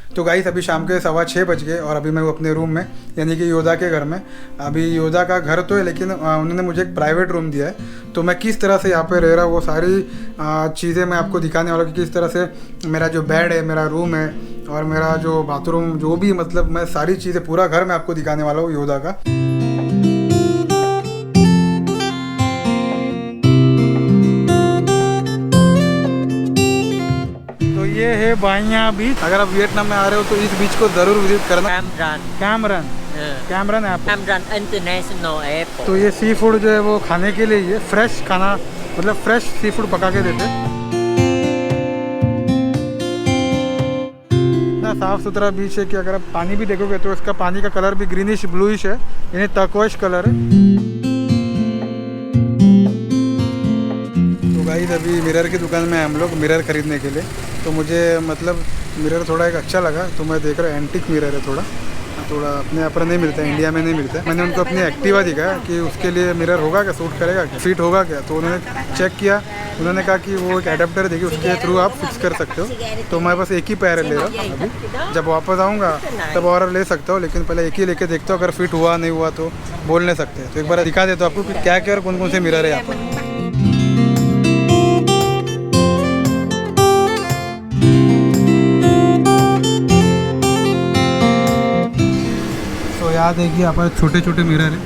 तो गाइस अभी शाम के 6:15 बज गए और अभी मैं हूँ अपने रूम में, यानी कि योदा के घर में। अभी योदा का घर तो है लेकिन उन्होंने मुझे एक प्राइवेट रूम दिया है। तो मैं किस तरह से यहाँ पे रह रहा हूँ वो सारी चीज़ें मैं आपको दिखाने वाला हूँ कि किस तरह से मेरा जो बेड है, मेरा रूम है और मेरा जो बाथरूम, जो भी मतलब मैं सारी चीज़ें, पूरा घर मैं आपको दिखाने वाला हूँ योदा का। ये है बाइया बीच। अगर आप वियतनाम में आ रहे हो तो इस बीच को जरूर विजिट करना। Cameron Cameron international airport. तो ये सी फूड जो है वो खाने के लिए, ये फ्रेश खाना, मतलब फ्रेश सी फूड पका के देते। इतना साफ सुथरा बीच है कि अगर आप पानी भी देखोगे तो इसका पानी का कलर भी ग्रीनिश ब्लूइश है, यानी टर्कोइश कलर है। गाइस अभी मिरर की दुकान में हम लोग मिरर खरीदने के लिए। तो मुझे मतलब मिरर थोड़ा एक अच्छा लगा, तो मैं देख रहा हूँ एंटिक मिरर है, थोड़ा अपने यहाँ पर नहीं मिलता है, इंडिया में नहीं मिलता है। मैंने उनको अपनी एक्टिवा दिखाया कि उसके लिए मिरर होगा क्या, सूट करेगा क्या, फिट होगा क्या। तो उन्होंने चेक किया, उन्होंने कहा कि वो एक एडेप्टर देगी, उसके थ्रू आप फिक्स कर सकते हो। तो मैं बस एक ही पैर ले रहा हूँ अभी, जब वापस आऊँगा तब और ले सकता हूँ, लेकिन पहले एक ही लेके देखता हूँ, अगर फिट हुआ नहीं हुआ तो बोल नहीं सकते। तो एक बार दिखा देता हूँ आपको कि क्या क्या और कौन कौन से मिरर है यहाँ पर। याद है कि यहाँ पर छोटे छोटे मिरर है।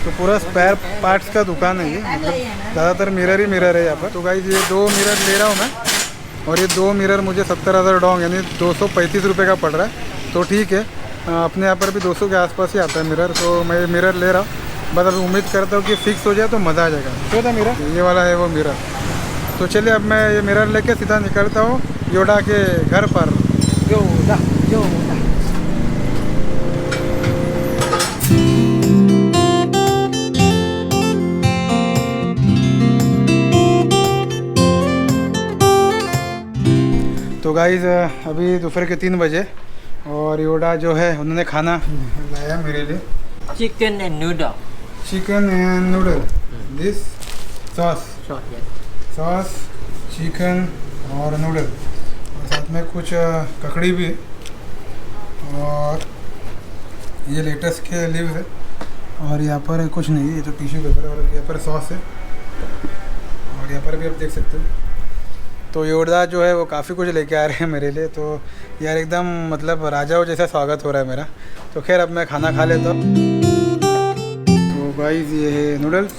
तो पूरा स्पेयर पार्ट्स का दुकान है ये, मतलब ज़्यादातर मिरर ही मिरर है यहाँ पर। तो गाइस ये 2 मिरर ले रहा हूँ मैं, और ये 2 मिरर मुझे 70,000 डोंग यानी 235 रुपये का पड़ रहा है। तो ठीक है, अपने यहाँ पर भी 200 के आसपास ही आता है मिरर। तो मैं ये मिरर ले रहा हूँ, बस अभी उम्मीद करता हूँ कि फिक्स हो जाए तो मज़ा आ जाएगा। तो था मिरर, ये वाला है वो मिरर। तो चलिए अब मैं ये मिरर लेके सीधा निकलता हूँ योदा के घर पर। Yoda Yoda. तो गाइस अभी दोपहर के 3 बजे और योदा जो है उन्होंने खाना लाया मेरे लिए। Chicken and noodle. Chicken and noodle, this sauce, sauce, chicken और नूडल, और साथ में कुछ ककड़ी भी, और ये लेटस के लीव्स है, और यहाँ पर कुछ नहीं है, ये तो टिश्यू पेपर है, और यहाँ पर सॉस है, और यहाँ पर भी आप देख सकते हो। तो योदा जो है वो काफ़ी कुछ लेके आ रहे हैं मेरे लिए। तो यार एकदम मतलब राजाओं जैसा स्वागत हो रहा है मेरा। तो खैर अब मैं खाना खा लेता हूँ। तो गाइस ये है नूडल्स,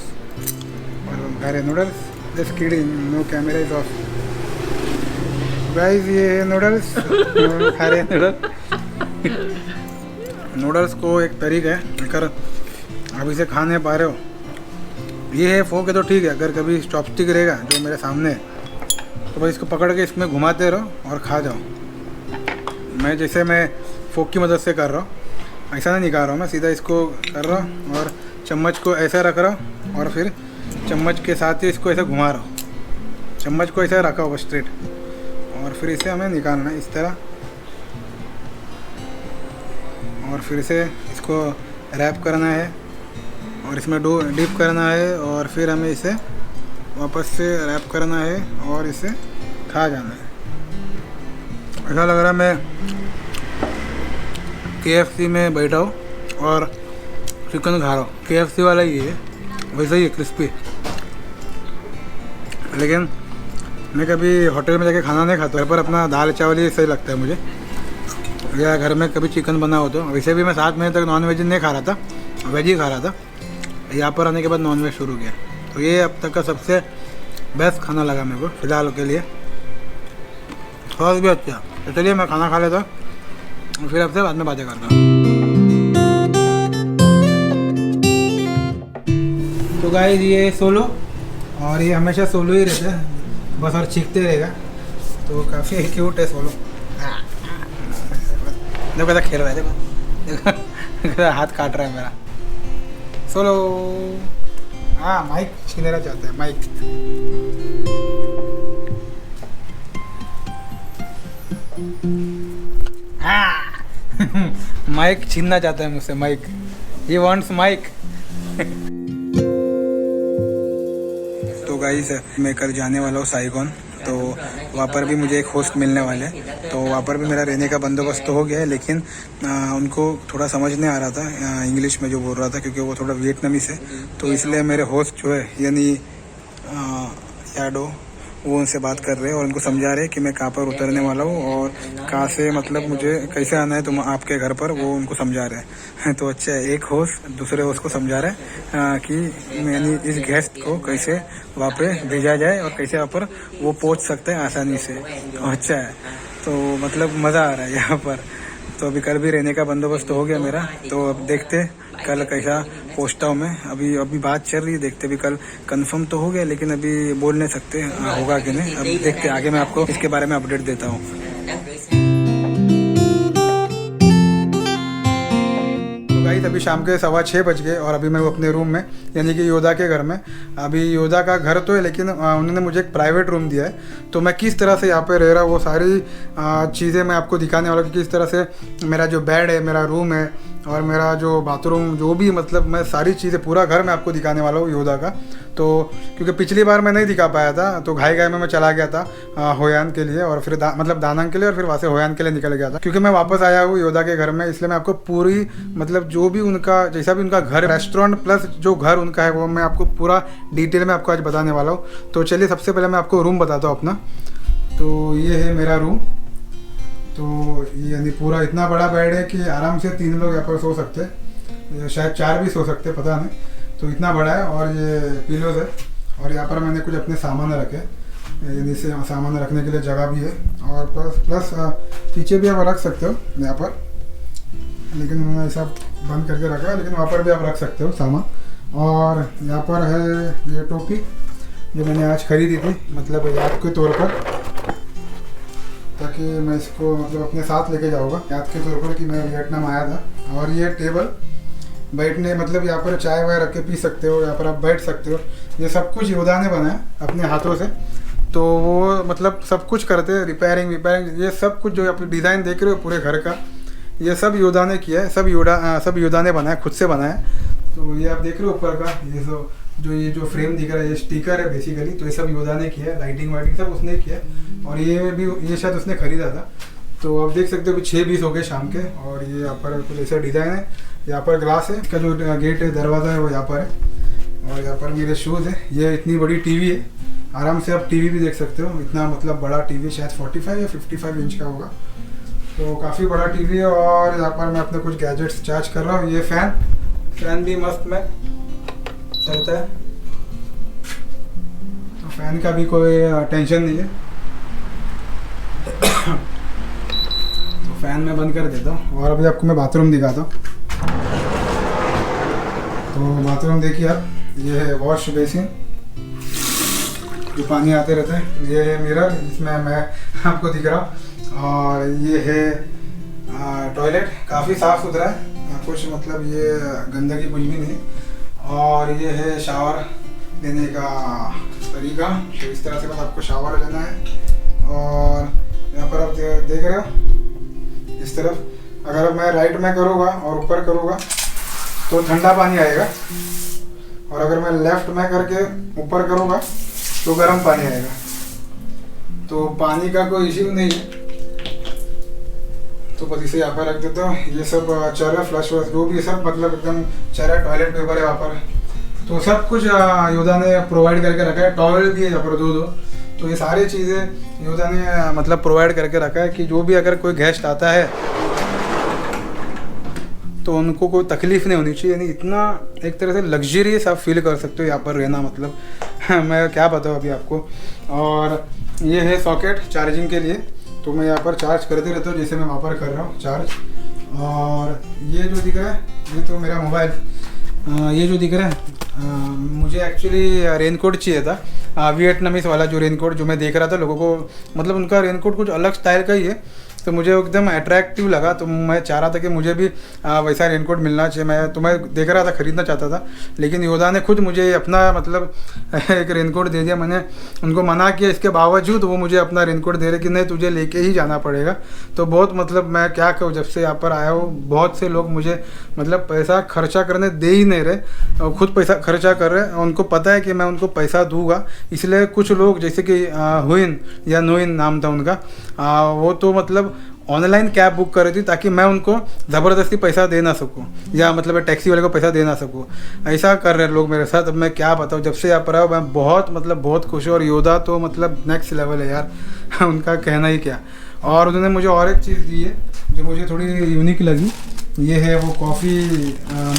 और हम खा रहे noodles. Just kidding, no camera is off. Guys ये है नूडल्स, खा रहे नूडल। नूडल्स को एक तरीका है, अगर आप इसे खा नहीं पा रहे हो, ये है फोक है तो ठीक है, अगर कभी चॉपस्टिक रहेगा जो मेरे सामने है तो बस इसको पकड़ के इसमें घुमाते रहो और खा जाओ। मैं जैसे मैं फोक की मदद से कर रहा हूँ, ऐसा नहीं निकाल रहा हूँ, मैं सीधा इसको कर रहा हूँ और चम्मच को ऐसा रख रहा हूँ और फिर चम्मच के साथ ही इसको ऐसा घुमा रहा हूँ। चम्मच को ऐसा रखा होगा स्ट्रेट, और फिर इसे हमें निकालना है इस तरह, और फिर से इसको रैप करना है और इसमें डिप करना है, और फिर हमें इसे वापस से रैप करना है और इसे खा जाना है। ऐसा लग रहा है मैं KFC में बैठा हूँ और चिकन खा रहा हूँ। KFC वाला ही है, वैसा ही है, क्रिस्पी। लेकिन मैं कभी होटल में जाके खाना नहीं खाता, घर पर अपना दाल चावल ही सही लगता है मुझे, या घर में कभी चिकन बना हो तो। वैसे भी मैं 7 महीने तक नॉन वेज नहीं खा रहा था, वेज ही खा रहा था। यहाँ पर आने के बाद नॉन वेज शुरू किया, तो ये अब तक का सबसे बेस्ट खाना लगा मेरे को फ़िलहाल के लिए। सॉस भी अच्छा। तो चलिए मैं खाना खा लेता हूँ, फिर आपसे बाद में बातें करता हूँ। तो गाइस ये सोलो, और ये हमेशा सोलो ही रहता है बस, और चीखते रहेगा। तो काफ़ी क्यूट है सोलो। देखो कैसा खेल रहा है, देखो हाथ काट रहा है मेरा सोलो। हाँ, माइक छीनना चाहता है, माइक। हाँ माइक छीनना चाहता है मुझसे, mic. He wants mic. Guys मैं कल जाने वाला हूँ साइगोन, तो वहाँ पर भी मुझे एक होस्ट मिलने वाले हैं। तो वहाँ पर भी मेरा रहने का बंदोबस्त तो हो गया है, लेकिन उनको थोड़ा समझ नहीं आ रहा था इंग्लिश में जो बोल रहा था, क्योंकि वो थोड़ा वियतनामीज है। तो इसलिए मेरे होस्ट जो है यानी याडो, वो उनसे बात कर रहे हैं और उनको समझा रहे हैं कि मैं कहाँ पर उतरने वाला हूँ और कहाँ से मतलब मुझे कैसे आना है तुम आपके घर पर, वो उनको समझा रहे हैं। तो अच्छा है, एक होस्ट दूसरे होस्ट को समझा रहे हैं कि मैंने इस गेस्ट को कैसे वहाँ पे भेजा जाए और कैसे वहाँ पर वो पहुँच सकते हैं आसानी से। अच्छा है, तो मतलब मज़ा आ रहा है यहाँ पर। तो अभी कल भी रहने का बंदोबस्त हो गया मेरा, तो अब देखते कल कैसा पहुँचता हूँ मैं। अभी बात चल रही है, देखते भी कल कंफर्म तो हो गया, लेकिन अभी बोल नहीं सकते होगा कि नहीं। अब देखते आगे मैं आपको इसके बारे में अपडेट देता हूँ। गाइस अभी शाम के 6:15 बज गए और अभी मैं अपने रूम में यानी कि योदा के घर में। अभी योदा का घर तो है, लेकिन उन्होंने मुझे एक प्राइवेट रूम दिया है। तो मैं किस तरह से यहाँ पे रह रहा हूँ वो सारी चीज़ें मैं आपको दिखाने वाला हूँ कि किस तरह से मेरा जो बेड है, मेरा रूम है और मेरा जो बाथरूम, जो भी मतलब मैं सारी चीज़ें पूरा घर मैं आपको दिखाने वाला हूँ योदा का। तो क्योंकि पिछली बार मैं नहीं दिखा पाया था, तो घाई में मैं चला गया था होयान के लिए और फिर मतलब दानांग के लिए, और फिर वहाँ से होयान के लिए निकल गया था। क्योंकि मैं वापस आया हूँ योदा के घर में, इसलिए मैं आपको पूरी मतलब जो भी उनका जैसा भी उनका घर, रेस्टोरेंट प्लस जो घर उनका है, वो मैं आपको पूरा डिटेल में आपको आज बताने वाला हूँ। तो चलिए सबसे पहले मैं आपको रूम बताता हूँ अपना। तो ये है मेरा रूम। तो ये यानी पूरा इतना बड़ा बेड है कि आराम से 3 लोग यहाँ पर सो सकते हैं, शायद 4 भी सो सकते हैं, पता नहीं। तो इतना बड़ा है और ये पिलोज है और यहाँ पर मैंने कुछ अपने सामान रखे, यानी से सामान रखने के लिए जगह भी है। और प्लस पीछे भी आप रख सकते हो यहाँ पर, लेकिन मैंने ऐसा बंद करके रखा है, लेकिन वहाँ पर भी आप रख सकते हो सामान। और यहाँ पर है ये टोपी जो मैंने आज खरीदी थी, मतलब याद के तौर पर, ताकि मैं इसको मतलब अपने साथ लेके जाऊँगा याद के तौर पर कि मैं वियतनाम आया था। और ये टेबल बैठने, मतलब यहाँ पर चाय वाय रख के पी सकते हो, यहाँ पर आप बैठ सकते हो। ये सब कुछ योदा ने बनाया अपने हाथों से। तो वो मतलब सब कुछ करते हैं, रिपेयरिंग, ये सब कुछ जो आप डिज़ाइन देख रहे हो पूरे घर का, ये सब योदा ने किया है, सब योदा ने बनाया, खुद से बनाया। तो ये आप देख रहे हो ऊपर का ये जो फ्रेम दिख रहा है, ये स्टिकर है बेसिकली। तो ये सब योदा ने किया है, लाइटिंग वाइटिंग सब उसने किया है। और ये शायद उसने खरीदा था। तो आप देख सकते हो अभी 6:20 हो गए शाम के। और ये यहाँ पर कुछ ऐसा डिज़ाइन है, यहाँ पर ग्लास है, इसका जो गेट है, दरवाज़ा है, वो यहाँ पर है। और यहाँ पर मेरे शूज़ है। ये इतनी बड़ी टीवी है, आराम से आप टीवी भी देख सकते हो। इतना मतलब बड़ा टीवी, शायद 45 या 55 इंच का होगा। तो काफ़ी बड़ा टीवी है। और यहाँ पर मैं अपने कुछ गैजेट्स चार्ज कर रहा हूँ। ये फ़ैन भी मस्त में चलता है, तो फ़ैन का भी कोई टेंशन नहीं है। तो फ़ैन मैं बंद कर देता हूँ। और अभी आपको मैं बाथरूम दिखाता हूँ। तो बाथरूम देखिए आप, ये है वॉश बेसिन जो पानी आते रहते हैं। ये है मिरर जिसमें मैं आपको दिख रहा हूँ। और ये है टॉयलेट, काफ़ी साफ़ सुथरा है, कुछ मतलब ये गंदगी कुछ भी नहीं। और ये है शावर लेने का तरीका, तो इस तरह से बस आपको शावर लेना है। और यहाँ पर आप देख रहे हो इस तरफ, अगर मैं राइट में करूँगा और ऊपर करूँगा तो ठंडा पानी आएगा, और अगर मैं लेफ्ट में करके ऊपर करूँगा तो गर्म पानी आएगा। तो पानी का कोई इश्यू नहीं है। तो बस इसे यहाँ पर रख देता हूँ। ये सब चल रहा, फ्लश वश जो भी सब मतलब एकदम चल रहा है। टॉयलेट पेपर है वहाँ पर, तो सब कुछ योदा ने प्रोवाइड करके रखा है। टॉवल भी है यहाँ पर दो। तो ये सारी चीज़ें योदा ने मतलब प्रोवाइड करके रखा है कि जो भी अगर कोई गेस्ट आता है तो उनको कोई तकलीफ़ नहीं होनी चाहिए। यानी इतना एक तरह से लग्जरियस आप फील कर सकते हो यहाँ पर रहना, मतलब मैं क्या बताऊँ अभी आपको। और ये है सॉकेट चार्जिंग के लिए, तो मैं यहाँ पर चार्ज करते रहता हूँ, जैसे मैं वहाँ पर कर रहा हूँ चार्ज। और ये जो दिख रहा है ये तो मेरा मोबाइल, ये जो दिख रहा है मुझे एक्चुअली रेनकोट चाहिए था, वियतनामीज वाला जो रेनकोट जो मैं देख रहा था लोगों को, मतलब उनका रेनकोट कुछ अलग स्टाइल का ही है। तो मुझे एकदम अट्रैक्टिव लगा। तो मैं चाह रहा था कि मुझे भी वैसा रेनकोट मिलना चाहिए। मैं देख रहा था, ख़रीदना चाहता था, लेकिन योदा ने खुद मुझे अपना मतलब एक रेनकोट दे दिया। मैंने उनको मना किया, इसके बावजूद वो मुझे अपना रेनकोट दे रहे कि नहीं तुझे लेके ही जाना पड़ेगा। तो बहुत मतलब मैं क्या कहूँ, जब से यहाँ पर आया हूँ बहुत से लोग मुझे मतलब पैसा खर्चा करने दे ही नहीं रहे, और खुद पैसा खर्चा कर रहे हैं। उनको पता है कि मैं उनको पैसा दूंगा, इसलिए कुछ लोग जैसे कि हुइन या नोइन नाम था उनका, वो तो मतलब ऑनलाइन कैब बुक कर रही थी ताकि मैं उनको ज़बरदस्ती पैसा दे ना सकूँ, या मतलब टैक्सी वाले को पैसा दे ना सकूँ। ऐसा कर रहे हैं लोग मेरे साथ। अब मैं क्या बताऊँ, जब से यहाँ पर आया मैं बहुत खुश हूँ। और योदा तो मतलब नेक्स्ट लेवल है यार उनका कहना ही क्या। और उन्होंने मुझे और एक चीज़ दी है जो मुझे थोड़ी यूनिक लगी। ये है वो कॉफ़ी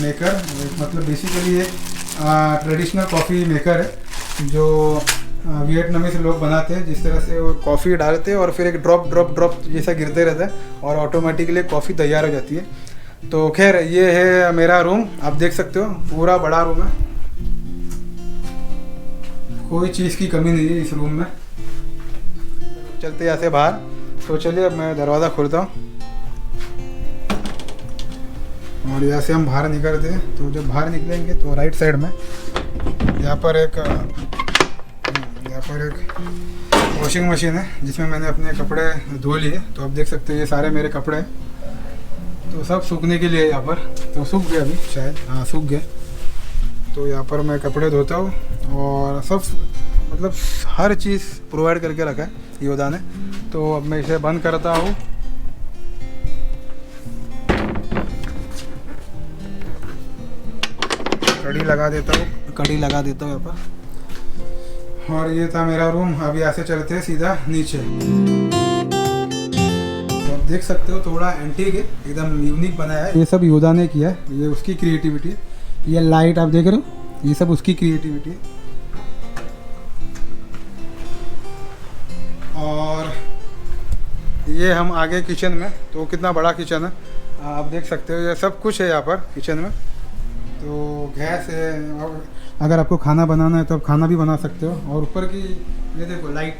मेकर, मतलब बेसिकली ये ट्रेडिशनल कॉफ़ी मेकर है जो वियतनामीज लोग बनाते हैं। जिस तरह से वो कॉफ़ी डालते हैं और फिर एक ड्रॉप जैसा गिरते रहता है और ऑटोमेटिकली कॉफ़ी तैयार हो जाती है। तो खैर ये है मेरा रूम, आप देख सकते हो पूरा बड़ा रूम है, कोई चीज़ की कमी नहीं है इस रूम में। चलते यहाँ से बाहर, तो चलिए अब मैं दरवाज़ा खोलता हूँ और यहाँ से हम बाहर निकलते हैं। तो जब बाहर निकलेंगे तो राइट साइड में यहाँ पर एक वॉशिंग मशीन है जिसमें मैंने अपने कपड़े धो लिए। तो आप देख सकते हैं ये सारे मेरे कपड़े हैं, तो सब सूखने के लिए यहाँ पर, तो सूख गए अभी शायद, हाँ सूख गए। तो यहाँ पर मैं कपड़े धोता हूँ और सब मतलब हर चीज़ प्रोवाइड करके रखा है योदा ने। तो अब मैं इसे बंद करता हूँ। कड़ी लगा देता हूँ यहाँ पर। और ये था मेरा रूम। अभी यहाँ से चलते हैं सीधा नीचे। तो आप देख सकते हो थोड़ा एंटीक है, एकदम यूनिक बनाया है। ये सब योदा ने किया है, ये उसकी क्रिएटिविटी है। ये लाइट आप देख रहे हो, ये सब उसकी क्रिएटिविटी है। और ये हम आगे किचन में, तो कितना बड़ा किचन है आप देख सकते हो। ये सब कुछ है यहाँ पर किचन में। तो गैस है, और अगर आपको खाना बनाना है तो आप खाना भी बना सकते हो। और ऊपर की ये देखो लाइट,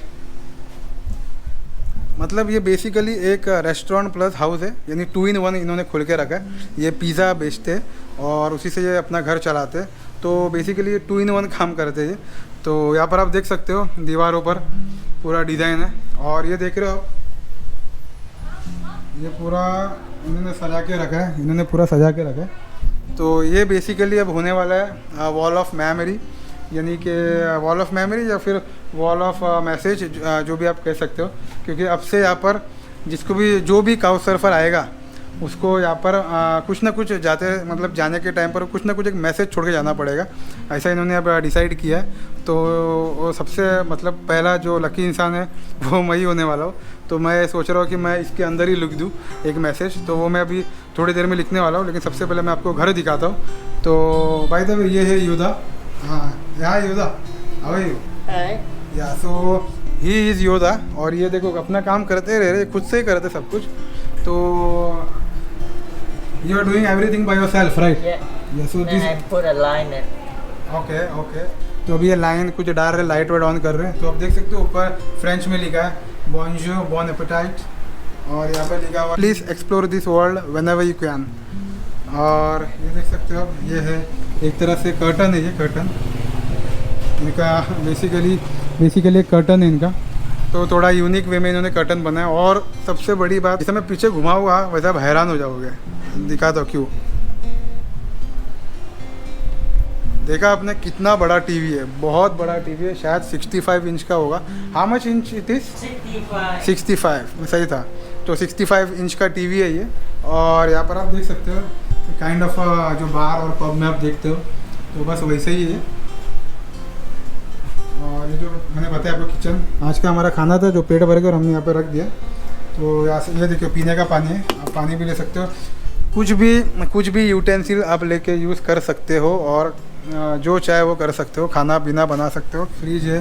मतलब ये बेसिकली एक रेस्टोरेंट प्लस हाउस है, यानी 2 in 1 इन्होंने खोल के रखा है। ये पिज़्ज़ा बेचते हैं और उसी से ये अपना घर चलाते हैं। तो बेसिकली ये 2 in 1 काम करते हैं। तो यहाँ पर आप देख सकते हो दीवारों पर पूरा डिज़ाइन है। और ये देख रहे हो आप, ये पूरा इन्होंने सजा के रखा है, तो ये बेसिकली अब होने वाला है वॉल ऑफ मेमोरी, यानी कि वॉल ऑफ मेमोरी या फिर वॉल ऑफ मैसेज, जो भी आप कह सकते हो। क्योंकि अब से यहाँ पर जो भी काउच सर्फर आएगा उसको यहाँ पर कुछ ना कुछ जाने के टाइम पर कुछ ना कुछ एक मैसेज छोड़ के जाना पड़ेगा, ऐसा इन्होंने अब डिसाइड किया है। तो वो सबसे मतलब पहला जो लकी इंसान है वो मैं ही होने वाला हूँ। तो मैं सोच रहा हूँ कि मैं इसके अंदर ही लिख दूँ एक मैसेज, तो वो मैं अभी थोड़ी देर में लिखने वाला हूँ। लेकिन सबसे पहले मैं आपको घर दिखाता हूँ। तो बाय द वे ये है योदा। हाँ यहाँ योदा, हाउ आर यू? या सो ही इज़ योदा। और ये देखो अपना काम करते रहे, खुद से ही करते सब कुछ। तो you are doing everything by yourself, right? Yeah. So Then this. I put a line in. Okay. तो अभी ये लाइन कुछ डाल रहे, लाइट वाइट ऑन कर रहे हैं। तो आप देख सकते हो ऊपर फ्रेंच में लिखा है bonjour, bon appétit, और यहाँ पर लिखा हुआ please explore this world whenever you can। और ये देख सकते हो आप, ये है एक तरह से कर्टन है, ये कर्टन इनका बेसिकली एक कर्टन है इनका। तो थोड़ा यूनिक वे में इन्होंने कर्टन बनाया। और सबसे बड़ी बात, जैसे मैं पीछे घुमा हुआ वैसे आप हैरान हो जाओगे, दिखा दो क्यों। देखा आपने कितना बड़ा टीवी है, बहुत बड़ा टीवी है, शायद 65 इंच का होगा। How much inch it is? 65 सही था। तो 65 इंच का टीवी है ये। और यहाँ पर आप देख सकते हो काइंड ऑफ जो बार और पब में आप देखते हो, तो बस वैसे ही है। और ये जो मैंने बताया आपको किचन, आज का हमारा खाना था जो पेट भर कर हमने यहाँ पर रख दिया। तो यहाँ से ये देखिए पीने का पानी है, आप पानी भी ले सकते हो। कुछ भी यूटेंसिल आप लेके यूज़ कर सकते हो और जो चाहे वो कर सकते हो, खाना पीना बना सकते हो। फ्रिज है,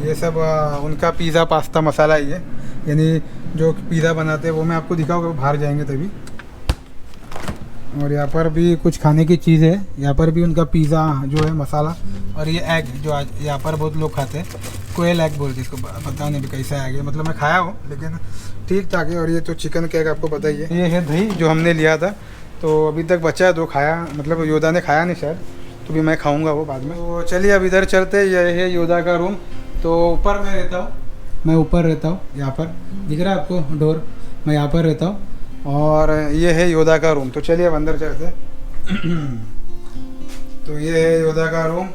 ये सब उनका पिज़्ज़ा पास्ता मसाला ही है, यानी जो पिज़्ज़ा बनाते हैं वो मैं आपको दिखाऊंगा बाहर जाएंगे तभी। और यहाँ पर भी कुछ खाने की चीज़ है। यहाँ पर भी उनका पिज़्ज़ा जो है मसाला, और ये एग जो आज यहाँ पर बहुत लोग खाते हैं, कोयल एग बोलते हैं इसको, पता नहीं भी कैसा एग है, मतलब मैं खाया हूँ लेकिन ठीक ठाक है। और ये तो चिकन केक आपको पता ही है। ये है दही जो हमने लिया था, तो अभी तक बचा है 2 खाया, मतलब योदा ने खाया नहीं शायद, तो भी मैं खाऊँगा वो बाद में। तो चलिए अब इधर चलते। ये है योदा का रूम। तो ऊपर मैं रहता हूँ, मैं ऊपर रहता हूँ, यहाँ पर दिख रहा है आपको डोर, मैं यहाँ पर रहता हूँ। और ये है योदा का रूम। तो चलिए अब अंदर चलते हैं। तो ये है योदा का रूम।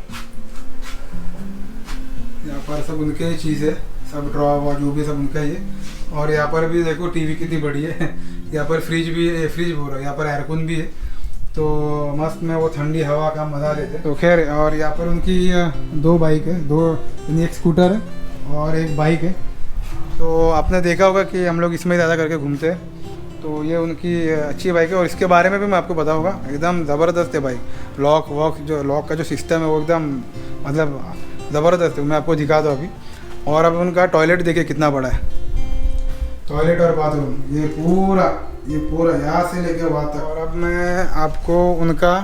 यहाँ पर सब उनके ही चीज़ है, सब ड्रॉ वॉ जो भी सब उनका ही है। और यहाँ पर भी देखो टीवी कितनी बड़ी है। यहाँ पर फ्रिज भी है, फ्रिज बोल रहा है, यहाँ पर एयरकून भी है। तो मस्त में वो ठंडी हवा का मज़ा लेते। तो खैर, और यहाँ पर उनकी 2 बाइक है, 2 यानी एक स्कूटर है और एक बाइक है। तो आपने देखा होगा कि हम लोग इसमें ज़्यादा करके घूमते हैं। तो ये उनकी अच्छी बाइक है, और इसके बारे में भी मैं आपको बताऊंगा। एकदम ज़बरदस्त है बाइक। लॉक का जो सिस्टम है वो एकदम मतलब ज़बरदस्त है। मैं आपको दिखाता हूँ अभी। और अब उनका टॉयलेट देखिए कितना बड़ा है, टॉयलेट और बाथरूम ये पूरा यहाँ से लेके वहाँ तक। और अब मैं आपको उनका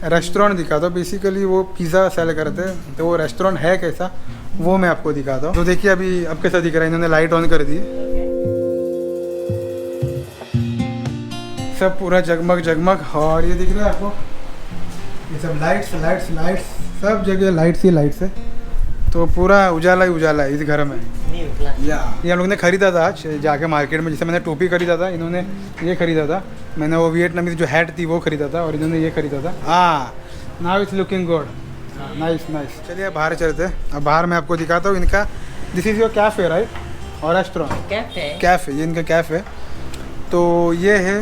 रेस्टोरेंट दिखाता हूँ। बेसिकली वो पिज़्ज़ा सेल करते हैं, तो वो रेस्टोरेंट है कैसा वो मैं आपको दिखाता हूँ। तो देखिए अभी अब कैसा दिख रहा है, इन्होंने लाइट ऑन कर दी है, सब पूरा जगमग। और ये दिख रहा है आपको, ये सब लाइट्स सब जगह लाइट्स ही लाइट्स है। तो पूरा उजाला ही उजाला है इस घर में। या ये हम लोग ने ख़रीदा था आज जाके मार्केट में। जैसे मैंने टोपी खरीदा था, इन्होंने ये ख़रीदा था। मैंने वो वियतनामी जो हैट थी वो ख़रीदा था, और इन्होंने ये ख़रीदा था। Now it's looking good, nice. चलिए बाहर चलते हैं। अब बाहर मैं आपको दिखाता हूँ इनका। This is your cafe right, और रेस्टोरेंट कैफ़े, ये इनका कैफ़े। तो ये है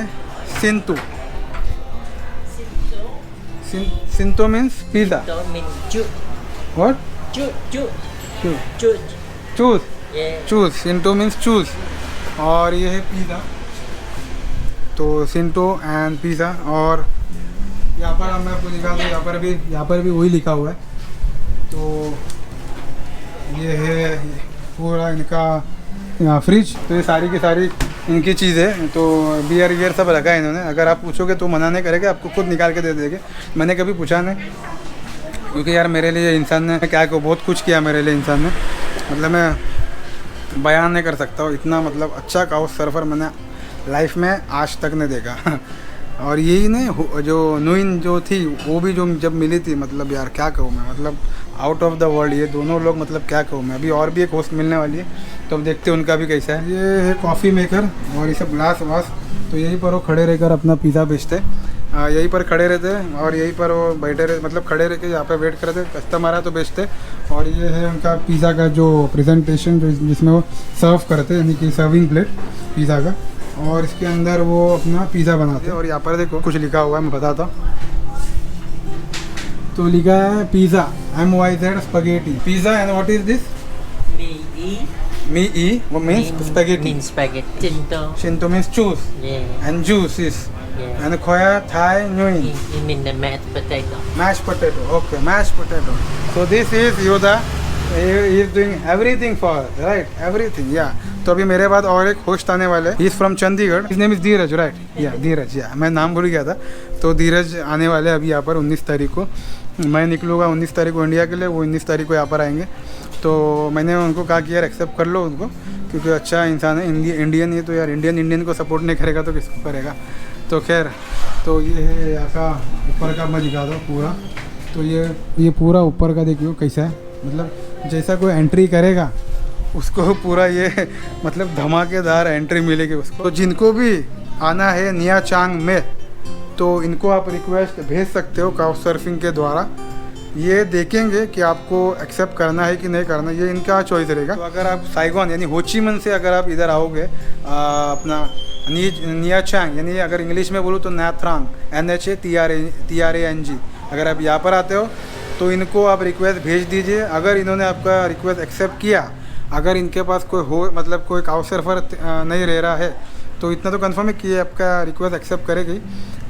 सिंतु। सिंतो मीन्स पिज़्ज़ा। व्हाट? चूज। सिंटो मीन्स चूज। और ये है पिज़्ज़ा। तो सिंटो एंड पिज़्ज़ा। और यहाँ पर मैं आपको दिखा दूँ, यहाँ पर भी वही लिखा हुआ है। तो ये है पूरा इनका फ्रिज। तो ये सारी की सारी इनकी चीज़ है। तो बियर सब रखा है इन्होंने। अगर आप पूछोगे तो मना नहीं करेंगे, आपको खुद निकाल के दे देंगे। मैंने कभी पूछा नहीं, क्योंकि यार मेरे लिए इंसान ने क्या को बहुत कुछ किया मेरे लिए इंसान ने, मतलब मैं बयान नहीं कर सकता हूँ। इतना मतलब अच्छा काउच सर्फर मैंने लाइफ में आज तक नहीं देखा। और यही नहीं, जो नुइन जो थी वो भी जो जब मिली थी, मतलब यार क्या कहूँ मैं, मतलब आउट ऑफ द वर्ल्ड। ये दोनों लोग मतलब क्या कहूँ मैं। अभी और भी एक होस्ट मिलने वाली है, तो अब देखते हैं उनका भी कैसा है। ये है कॉफ़ी मेकर और ये सब ग्लास वास। तो यहीं पर वो खड़े रहकर अपना पिज़्ज़ा बेचते, यहीं पर खड़े रहते हैं। और यहीं पर वो बैठे रहे, मतलब खड़े रह के यहाँ पे वेट करते, कस्टमर आया तो बेचते। और ये है उनका पिज़्ज़ा का जो प्रेजेंटेशन, जिसमें वो सर्व करते हैं, यानी कि सर्विंग प्लेट पिज़्ज़ा का। और इसके अंदर वो अपना पिज़्ज़ा बनाते हैं। और यहाँ पर देखो कुछ लिखा हुआ है, मैं बताता हूँ। तो लिखा है pizza MYZ spaghetti pizza. And what is this? मी वो मीन्स स्पैगेटी। शिंतो means choose, and juice is, and khoya Thai Nguyen. You mean the mashed potato? Mashed potato. Okay, mashed potato. So this is Yoda. He is doing everything for us, right? Everything, yeah. तो अभी मेरे बाद और एक host आने वाले हैं। He is from Chandigarh. His name is Dheeraj, right? Yeah, Dheeraj, yeah. मैं नाम भूल गया था। तो धीरज आने वाले हैं अभी यहाँ पर 19 तारीख को। मैं निकलूँगा 19 तारीख को इंडिया के लिए, वो 19 तारीख को यहाँ पर आएंगे। तो मैंने उनको कहा कि यार एक्सेप्ट कर लो उनको, क्योंकि अच्छा इंसान है, इंडियन है। तो यार इंडियन को सपोर्ट नहीं करेगा तो किसको करेगा। तो खैर, तो ये है यहाँ का ऊपर का, मैं दिखा दूँ पूरा। तो ये पूरा ऊपर का देखियो कैसा है, मतलब जैसा कोई एंट्री करेगा उसको पूरा ये मतलब धमाकेदार एंट्री मिलेगी उसको। तो जिनको भी आना है निया चांग में, तो इनको आप रिक्वेस्ट भेज सकते हो काउच सर्फिंग के द्वारा। ये देखेंगे कि आपको एक्सेप्ट करना है कि नहीं करना, ये इनका चॉइस रहेगा। तो अगर आप साइगोन यानी होचीमन से अगर आप इधर आओगे, अपना निया चांग यानी अगर इंग्लिश में बोलूँ तो नाथ्रांग NHATRANG, अगर आप यहाँ पर आते हो तो इनको आप रिक्वेस्ट भेज दीजिए। अगर इन्होंने आपका रिक्वेस्ट एक्सेप्ट किया, अगर इनके पास कोई हो मतलब कोई काउच सर्फर नहीं रह रहा है, तो तो इतना तो कंफर्म है कि ये आपका रिक्वेस्ट एक्सेप्ट करेगी।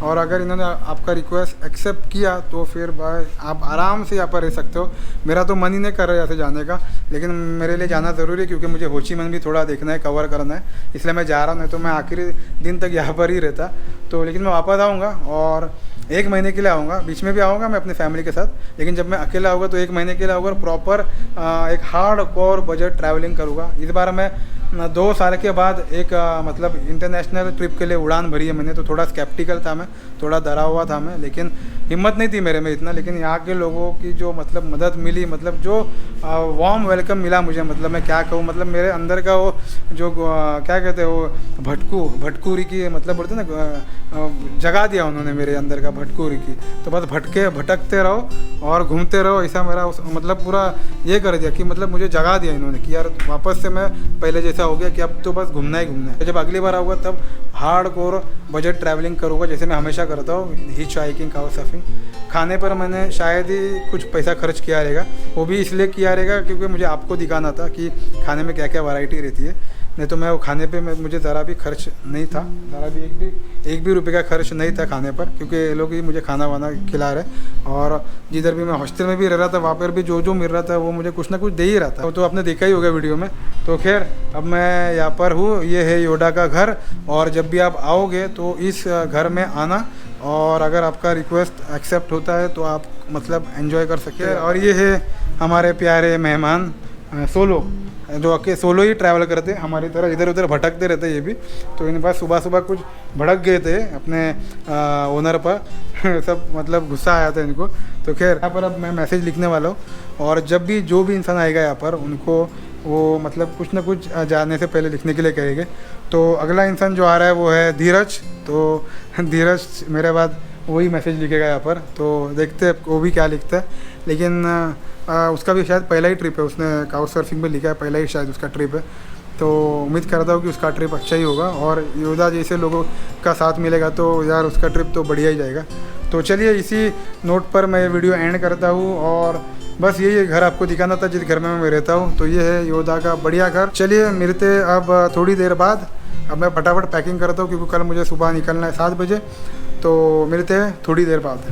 और अगर इन्होंने आपका रिक्वेस्ट एक्सेप्ट किया तो फिर भाई आप आराम से यहाँ पर रह सकते हो। मेरा तो मन ही नहीं कर रहा है यहाँ से जाने का, लेकिन मेरे लिए जाना ज़रूरी है क्योंकि मुझे हो ची मिन्ह भी थोड़ा देखना है, कवर करना है, इसलिए मैं जा रहा हूँ। नहीं तो मैं आखिरी दिन तक यहाँ पर ही रहता। तो लेकिन मैं वापस आऊँगा और 1 महीने के लिए आऊँगा। बीच में भी आऊँगा मैं अपनी फैमिली के साथ, लेकिन जब मैं अकेला आऊँगा तो 1 महीने के लिए आऊँगा और प्रॉपर एक हार्ड कोर बजट ट्रैवलिंग करूँगा। इस बार मैं 2 साल के बाद एक मतलब इंटरनेशनल ट्रिप के लिए उड़ान भरी है मैंने। तो थोड़ा स्केप्टिकल था मैं, थोड़ा डरा हुआ था मैं, लेकिन हिम्मत नहीं थी मेरे में इतना। लेकिन यहाँ के लोगों की जो मतलब मदद मिली, मतलब जो वार्म वेलकम मिला मुझे, मतलब मैं क्या कहूँ, मतलब मेरे अंदर का वो जो क्या कहते हैं वो भटकूरी की मतलब बोलते हैं ना, जगा दिया उन्होंने मेरे अंदर का भटकूरी की। तो बस भटकते रहो और घूमते रहो, ऐसा मेरा मतलब पूरा ये कर दिया कि मतलब मुझे जगा दिया इन्होंने कि यार वापस से मैं पहले जैसा हो गया कि अब तो बस घूमना ही घूमना है। तो जब अगली बार आऊँगा तब हार्ड कोर बजट ट्रैवलिंग करूँगा जैसे मैं हमेशा करता हूँ, हिच हाइकिंग, काउच सर्फिंग। खाने पर मैंने शायद ही कुछ पैसा खर्च किया रहेगा, वो भी इसलिए किया रहेगा क्योंकि मुझे आपको दिखाना था कि खाने में क्या क्या वैरायटी रहती है। नहीं तो मैं वो खाने पे मुझे ज़रा भी खर्च नहीं था, ज़रा भी एक भी रुपये का खर्च नहीं था खाने पर, क्योंकि ये लोग ही मुझे खाना वाना खिला रहे। और जिधर भी मैं हॉस्टल में भी रह रहा था वहाँ पर भी जो मिल रहा था वो मुझे कुछ ना कुछ दे ही रहा था। तो आपने देखा ही होगा वीडियो में। तो खैर अब मैं यहाँ पर हूँ, ये है योडा का घर। और जब भी आप आओगे तो इस घर में आना, और अगर आपका रिक्वेस्ट एक्सेप्ट होता है तो आप मतलब एंजॉय कर सकते हैं। और ये है हमारे प्यारे मेहमान सोलो, जो सोलो ही ट्रैवल करते हैं हमारी तरह, इधर उधर भटकते रहते ये भी। तो इन पास सुबह कुछ भड़क गए थे अपने ओनर पर सब मतलब गुस्सा आया था इनको। तो खैर यहाँ पर अब मैं मैसेज लिखने वाला हूँ, और जब भी जो भी इंसान आएगा यहाँ पर उनको वो मतलब कुछ ना कुछ जाने से पहले लिखने के लिए कहेंगे। तो अगला इंसान जो आ रहा है वो है धीरज। तो धीरज मेरे बाद वही मैसेज लिखेगा यहाँ पर, तो देखते हैं वो भी क्या लिखता है। लेकिन उसका भी शायद पहला ही ट्रिप है, उसने काउच सर्फिंग में लिखा है, पहला ही शायद उसका ट्रिप है। तो उम्मीद करता हूँ कि उसका ट्रिप अच्छा ही होगा, और योदा जैसे लोगों का साथ मिलेगा तो यार उसका ट्रिप तो बढ़िया ही जाएगा। तो चलिए इसी नोट पर मैं वीडियो एंड करता हूँ, और बस यही घर आपको दिखाना था जिस घर में मैं रहता हूँ। तो ये है योदा का बढ़िया घर। चलिए मिलते अब थोड़ी देर बाद। अब मैं फटाफट पैकिंग करता हूँ क्योंकि कल मुझे सुबह निकलना है 7 बजे। तो मिलते हैं थोड़ी देर बाद।